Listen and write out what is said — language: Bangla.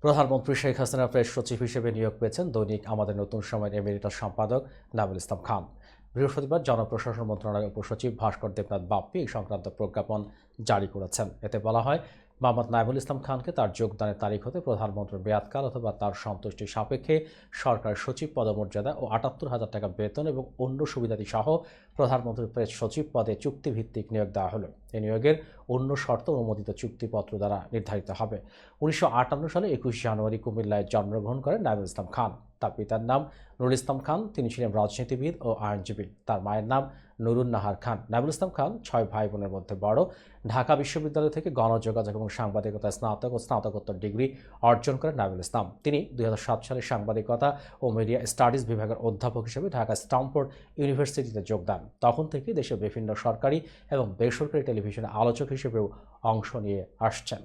প্রধানমন্ত্রী শেখ হাসিনা প্রেস সচিব হিসেবে নিয়োগ পেয়েছেন দৈনিক আমাদের নতুন সময়ের এমিরেটাস সম্পাদক নাভিল ইসলাম খান। বৃহস্পতিবার জনপ্রশাসন মন্ত্রণালয়ের উপসচিব ভাস্কর দেবনাথ বাপ্পি এই সংক্রান্ত প্রজ্ঞাপন জারি করেছেন। এতে বলা হয়, মোহাম্মদ নাভিল ইসলাম খানকে তার যোগদানের তারিখ হতে প্রধানমন্ত্রীর মেয়াদকাল অথবা তার সন্তুষ্টি সাপেক্ষে সরকার সচিব পদমর্যাদা ও ৭৮,০০০ টাকা বেতন এবং অন্য সুবিধাদি সহ প্রধানমন্ত্রীর প্রেস সচিব পদে চুক্তিভিত্তিক নিয়োগ দেওয়া হলো। এই নিয়োগের অন্য শর্ত অনুমোদিত চুক্তিপত্র দ্বারা নির্ধারিত হবে। ১৯৫৮ সালে ২১ জানুয়ারি কুমিল্লায় জন্মগ্রহণ করেন নাভিল ইসলাম খান। তার পিতার নাম নুরুল ইসলাম খান, তিনি ছিলেন রাজনীতিবিদ ও আইনজীবী। তার মায়ের নাম নুরুন নাহার খান। নাভিল ইসলাম খান ৬ ভাই বোনের মধ্যে বড়। ঢাকা বিশ্ববিদ্যালয় থেকে গণযোগাযোগ এবং সাংবাদিকতায় স্নাতক ও স্নাতকোত্তর ডিগ্রি অর্জন করেন নাভিল ইসলাম। তিনি ২০০৭ সালে সাংবাদিকতা ও মিডিয়া স্টাডিজ বিভাগের অধ্যাপক হিসেবে ঢাকা স্টামফোর্ড ইউনিভার্সিটিতে যোগ দেন। তখন থেকে দেশের বিভিন্ন সরকারি এবং বেসরকারি টেলিভিশনে আলোচক হিসেবেও অংশ নিয়ে আসছেন।